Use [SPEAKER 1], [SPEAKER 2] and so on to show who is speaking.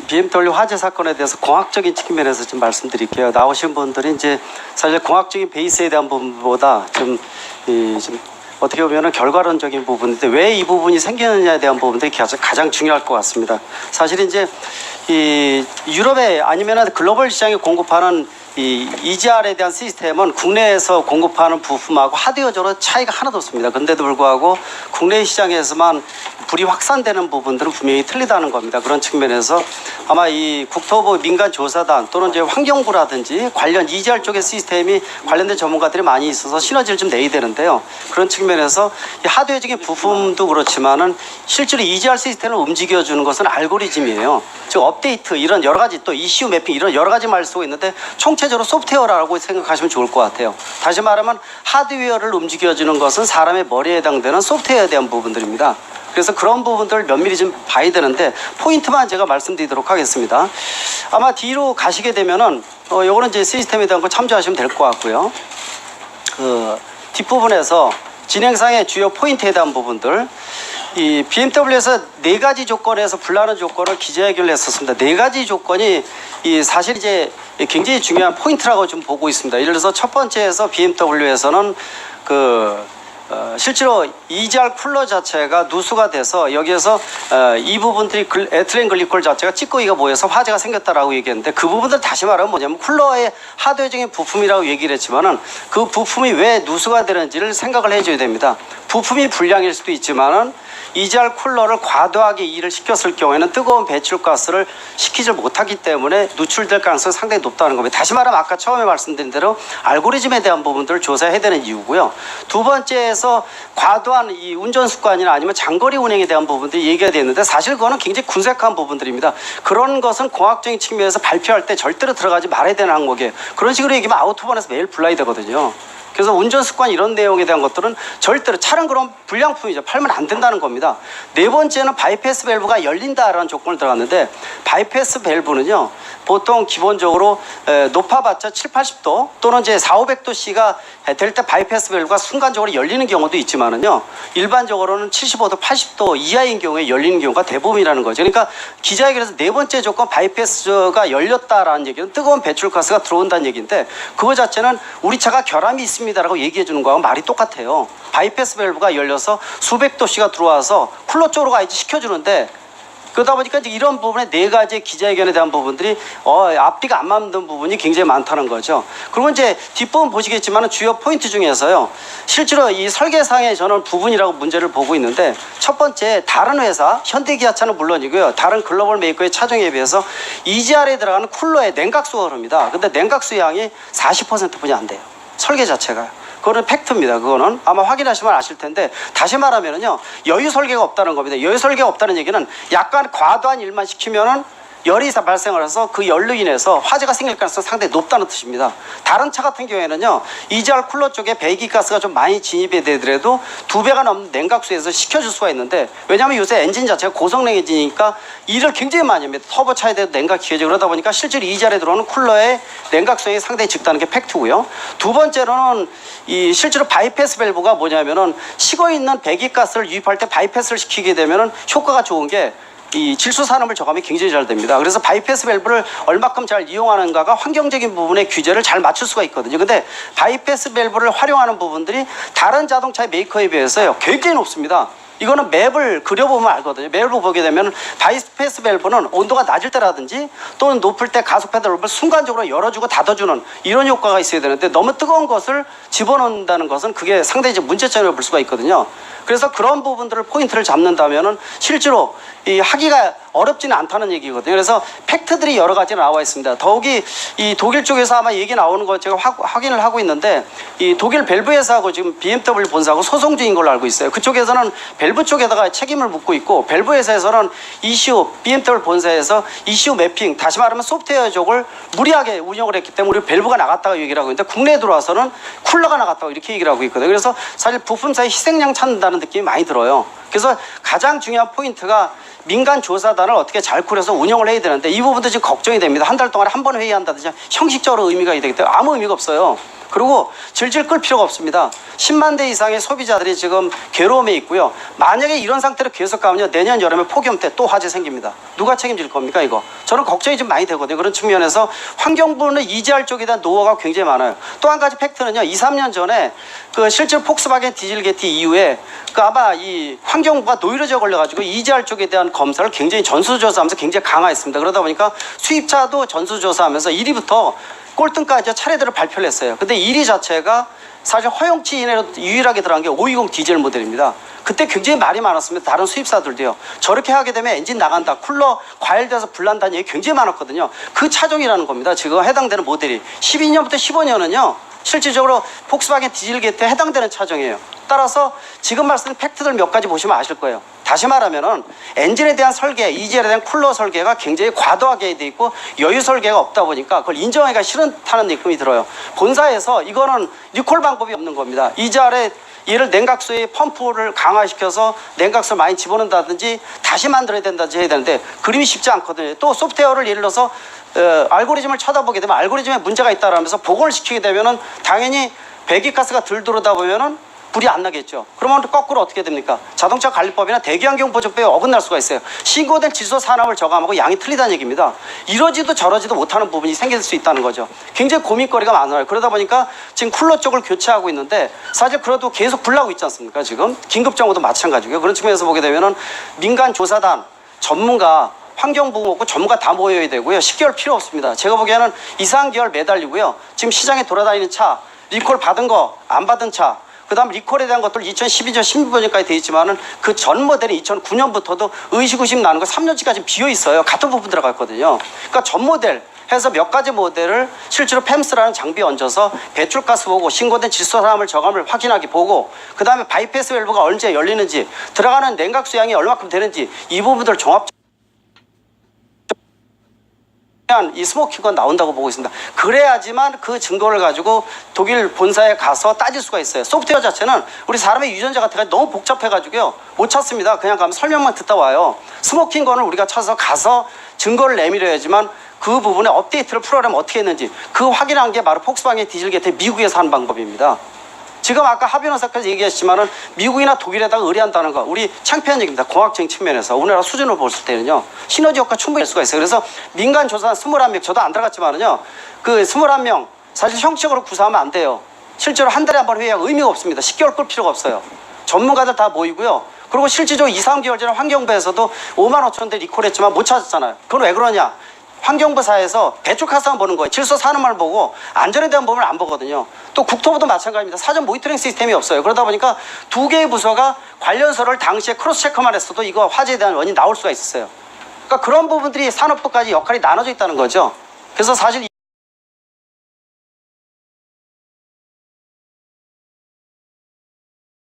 [SPEAKER 1] BMW 화재 사건에 대해서 공학적인 측면에서 좀 말씀드릴게요. 나오신 분들이 이제 사실 공학적인 베이스에 대한 부분보다 좀 어떻게 보면 결과론적인 부분인데 왜 이 부분이 생기느냐에 대한 부분들이 가장 중요할 것 같습니다. 사실 이제 이 유럽에 아니면 글로벌 시장에 공급하는 이 EGR에 대한 시스템은 국내에서 공급하는 부품하고 하드웨어적으로 차이가 하나도 없습니다. 그런데도 불구하고 국내 시장에서만 불이 확산되는 부분들은 분명히 틀리다는 겁니다. 그런 측면에서 아마 이 국토부 민간조사단 또는 이제 환경부라든지 관련 EGR 쪽의 시스템이 관련된 전문가들이 많이 있어서 시너지를 좀 내야 되는데요. 그런 측면에서 이 하드웨어적인 부품도 그렇지만은 실제로 EGR 시스템을 움직여주는 것은 알고리즘이에요. 즉 업데이트 이런 여러 가지 또 ECU 매핑 이런 여러 가지 말 쓰고 있는데 총체적으로 소프트웨어라고 생각하시면 좋을 것 같아요. 다시 말하면 하드웨어를 움직여주는 것은 사람의 머리에 해당되는 소프트웨어에 대한 부분들입니다. 그래서 그런 부분들을 면밀히 좀 봐야 되는데 포인트만 제가 말씀드리도록 하겠습니다. 아마 뒤로 가시게 되면은 요거는 이제 시스템에 대한 거 참조하시면 될 것 같고요. 그 뒷부분에서 진행상의 주요 포인트에 대한 부분들 이 BMW에서 4가지 조건에서 불나는 조건을 기자회견을 했었습니다. 4가지 조건이 이 사실 이제 굉장히 중요한 포인트라고 좀 보고 있습니다. 예를 들어서 첫 번째에서 BMW에서는 실제로 EGR 쿨러 자체가 누수가 돼서 여기에서 이 부분들이 에틸렌 글리콜 자체가 찌꺼기가 모여서 화재가 생겼다라고 얘기했는데 그 부분들 다시 말하면 뭐냐면 쿨러의 하드웨어적인 부품이라고 얘기를 했지만은 그 부품이 왜 누수가 되는지를 생각을 해줘야 됩니다. 부품이 불량일 수도 있지만은 EGR 쿨러를 과도하게 일을 시켰을 경우에는 뜨거운 배출가스를 식히지 못하기 때문에 누출될 가능성이 상당히 높다는 겁니다. 다시 말하면 아까 처음에 말씀드린 대로 알고리즘에 대한 부분들을 조사해야 되는 이유고요. 두 번째에서 과도한 이 운전 습관이나 아니면 장거리 운행에 대한 부분들이 얘기가 되는데 사실 그거는 굉장히 군색한 부분들입니다. 그런 것은 공학적인 측면에서 발표할 때 절대로 들어가지 말아야 되는 항목이에요. 그런 식으로 얘기하면 아우토반에서 매일 불러야 되거든요. 그래서 운전 습관 이런 내용에 대한 것들은 절대로 차량 그런 불량품이죠. 팔면 안 된다는 겁니다. 네 번째는 바이패스 밸브가 열린다라는 조건을 들어갔는데 바이패스 밸브는요. 보통 기본적으로 높아봤자 7, 80도 또는 이제 4, 500도씨가 될 때 바이패스 밸브가 순간적으로 열리는 경우도 있지만은요. 일반적으로는 75도, 80도 이하인 경우에 열리는 경우가 대부분이라는 거죠. 그러니까 기자회견에서 네 번째 조건 바이패스가 열렸다라는 얘기는 뜨거운 배출가스가 들어온다는 얘기인데 그거 자체는 우리 차가 결함이 있습니다라고 얘기해 주는 거하고 말이 똑같아요. 바이패스 밸브가 열려서 수백 도씨가 들어와서 쿨러 쪽으로 가야지 시켜주는데 그러다 보니까 이제 이런 부분에 4가지 기자회견에 대한 부분들이 앞뒤가 안 맞는 부분이 굉장히 많다는 거죠. 그리고 이제 뒷부분 보시겠지만 주요 포인트 중에서요. 실제로 이 설계상의 저는 부분이라고 문제를 보고 있는데 첫 번째 다른 회사 현대기아차는 물론이고요. 다른 글로벌 메이커의 차종에 비해서 EGR에 들어가는 쿨러의 냉각수가 그럽니다. 근데 냉각수 양이 40%뿐이 안 돼요. 설계 자체가. 그거는 팩트입니다. 그거는 아마 확인하시면 아실 텐데 다시 말하면은요 여유 설계가 없다는 겁니다. 여유 설계가 없다는 얘기는 약간 과도한 일만 시키면은 열이 발생을 해서 그 열로 인해서 화재가 생길 가능성이 상당히 높다는 뜻입니다. 다른 차 같은 경우에는요 EGR 쿨러 쪽에 배기가스가 좀 많이 진입이 되더라도 2배가 넘는 냉각수에서 식혀줄 수가 있는데 왜냐하면 요새 엔진 자체가 고성능 엔진이니까 일을 굉장히 많이 합니다. 터보 차에 대해서 냉각 기회죠. 그러다 보니까 실제로 EGR에 들어오는 쿨러의 냉각수량이 상당히 적다는 게 팩트고요. 두 번째로는 이 실제로 바이패스 밸브가 뭐냐면은 식어있는 배기가스를 유입할 때 바이패스를 시키게 되면은 효과가 좋은 게 이 질소 산업을 저감이 굉장히 잘 됩니다. 그래서 바이패스 밸브를 얼마큼 잘 이용하는가가 환경적인 부분의 규제를 잘 맞출 수가 있거든요. 근데 바이패스 밸브를 활용하는 부분들이 다른 자동차의 메이커에 비해서요 굉장히 높습니다. 이거는 맵을 그려보면 알거든요. 맵을 보게 되면 바이패스 밸브는 온도가 낮을 때라든지 또는 높을 때 가속 페달을 순간적으로 열어주고 닫아주는 이런 효과가 있어야 되는데 너무 뜨거운 것을 집어넣는다는 것은 그게 상당히 이제 문제점을 볼 수가 있거든요. 그래서 그런 부분들을 포인트를 잡는다면은 실제로 이 하기가 어렵지는 않다는 얘기거든요. 그래서 팩트들이 여러 가지 나와 있습니다. 더욱이 이 독일 쪽에서 아마 얘기 나오는 거 제가 확인을 하고 있는데 이 독일 밸브 회사하고 지금 BMW 본사하고 소송 중인 걸로 알고 있어요. 그쪽에서는 밸브 쪽에다가 책임을 묻고 있고 밸브 회사에서는 ECU BMW 본사에서 ECU 매핑 다시 말하면 소프트웨어 쪽을 무리하게 운영을 했기 때문에 우리 밸브가 나갔다고 얘기를 하고 있는데 국내에 들어와서는 쿨러가 나갔다고 이렇게 얘기를 하고 있거든요. 그래서 사실 부품사의 희생양 찾는다는 느낌이 많이 들어요. 그래서 가장 중요한 포인트가 민간 조사단을 어떻게 잘 꾸려서 운영을 해야 되는데 이 부분도 지금 걱정이 됩니다. 한 달 동안에 한 번 회의한다든지 형식적으로 의미가 되기 때문에 아무 의미가 없어요. 그리고 질질 끌 필요가 없습니다. 10만 대 이상의 소비자들이 지금 괴로움에 있고요. 만약에 이런 상태로 계속 가면요, 내년 여름에 폭염 때 또 화재 생깁니다. 누가 책임질 겁니까 이거? 저는 걱정이 좀 많이 되거든요. 그런 측면에서 환경부는 이지할 쪽에 대한 노하우가 굉장히 많아요. 또 한 가지 팩트는요, 2, 3년 전에 그 실제로 폭스바겐 디젤게티 이후에 그 아마 이 환경부가 노이로제 걸려가지고 이지할 쪽에 대한 검사를 굉장히 전수조사하면서 굉장히 강화했습니다. 그러다 보니까 수입차도 전수조사하면서 1위부터 꼴등까지 차례대로 발표를 했어요. 근데 1위 자체가 사실 허용치 이내로 유일하게 들어간 게 520 디젤 모델입니다. 그때 굉장히 말이 많았습니다. 다른 수입사들도요. 저렇게 하게 되면 엔진 나간다, 쿨러 과열돼서 불난다는 얘기 굉장히 많았거든요. 그 차종이라는 겁니다. 지금 해당되는 모델이 12년부터 15년은요. 실질적으로 폭스바겐 디젤게트에 해당되는 차종이에요. 따라서 지금 말씀드린 팩트들 몇 가지 보시면 아실 거예요. 다시 말하면은 엔진에 대한 설계, 이지에 대한 쿨러 설계가 굉장히 과도하게 돼 있고 여유 설계가 없다 보니까 그걸 인정하기가 싫다는 느낌이 들어요. 본사에서 이거는 리콜 방법이 없는 겁니다. 이지알에 얘를 냉각수의 펌프를 강화시켜서 냉각수를 많이 집어넣는다든지 다시 만들어야 된다든지 해야 되는데 그림이 쉽지 않거든요. 또 소프트웨어를 예를 들어서 알고리즘을 쳐다보게 되면 알고리즘에 문제가 있다라면서 복원을 시키게 되면은 당연히 배기가스가 덜 들어오다 보면은 불이 안 나겠죠. 그러면 거꾸로 어떻게 됩니까? 자동차 관리법이나 대기환경 보조법에 어긋날 수가 있어요. 신고된 질소 산업을 저감하고 양이 틀리다는 얘기입니다. 이러지도 저러지도 못하는 부분이 생길 수 있다는 거죠. 굉장히 고민거리가 많아요. 그러다 보니까 지금 쿨러 쪽을 교체하고 있는데 사실 그래도 계속 불나고 있지 않습니까? 지금 긴급정보도 마찬가지고요. 그런 측면에서 보게 되면은 민간 조사단, 전문가, 환경부 먹고 전문가 다 모여야 되고요. 10개월 필요 없습니다. 제가 보기에는 2, 3개월 매달리고요. 지금 시장에 돌아다니는 차, 리콜 받은 거, 안 받은 차, 그 다음 리콜에 대한 것들 2012년, 16년까지 돼 있지만은 그 전 모델이 2009년부터도 의식의식 나는 거 3년치까지 비어 있어요. 같은 부분 들어갔거든요. 그러니까 전 모델 해서 몇 가지 모델을 실제로 팸스라는 장비에 얹어서 배출가스 보고 신고된 질소산화물 저감을 확인하게 보고 그 다음에 바이패스 밸브가 언제 열리는지 들어가는 냉각수량이 얼마큼 되는지 이 부분들 종합 이 스모킹건 나온다고 보고 있습니다. 그래야지만 그 증거를 가지고 독일 본사에 가서 따질 수가 있어요. 소프트웨어 자체는 우리 사람의 유전자 같은 게 너무 복잡해가지고요. 못 찾습니다. 그냥 가면 설명만 듣다 와요. 스모킹건을 우리가 찾아서 가서 증거를 내밀어야지만 그 부분에 업데이트를 프로그램 어떻게 했는지 그 확인한 게 바로 폭스바겐 디젤게트 미국에서 하는 방법입니다. 지금 아까 하변호사까지 얘기했지만은 미국이나 독일에다가 의뢰한다는 거 우리 창피한 얘기입니다. 공학적인 측면에서 우리나라 수준으로 볼 때는요. 시너지 효과 충분히 할 수가 있어요. 그래서 민간 조사단 21명 저도 안 들어갔지만은요. 그 21명 사실 형식적으로 구사하면 안 돼요. 실제로 한 달에 한 번 회의하고 의미가 없습니다. 10개월 끌 필요가 없어요. 전문가들 다 모이고요. 그리고 실질적으로 2, 3개월 전에 환경부에서도 5만 5천 대 리콜했지만 못 찾았잖아요. 그건 왜 그러냐? 환경부사에서 배출가스만 보는 거예요. 질소 산업만 보고 안전에 대한 부분을 안 보거든요. 또 국토부도 마찬가지입니다. 사전 모니터링 시스템이 없어요. 그러다 보니까 두 개의 부서가 관련서를 당시에 크로스 체크만 했어도 이거 화재에 대한 원인이 나올 수가 있었어요. 그러니까 그런 부분들이 산업부까지 역할이 나눠져 있다는 거죠. 그래서 사실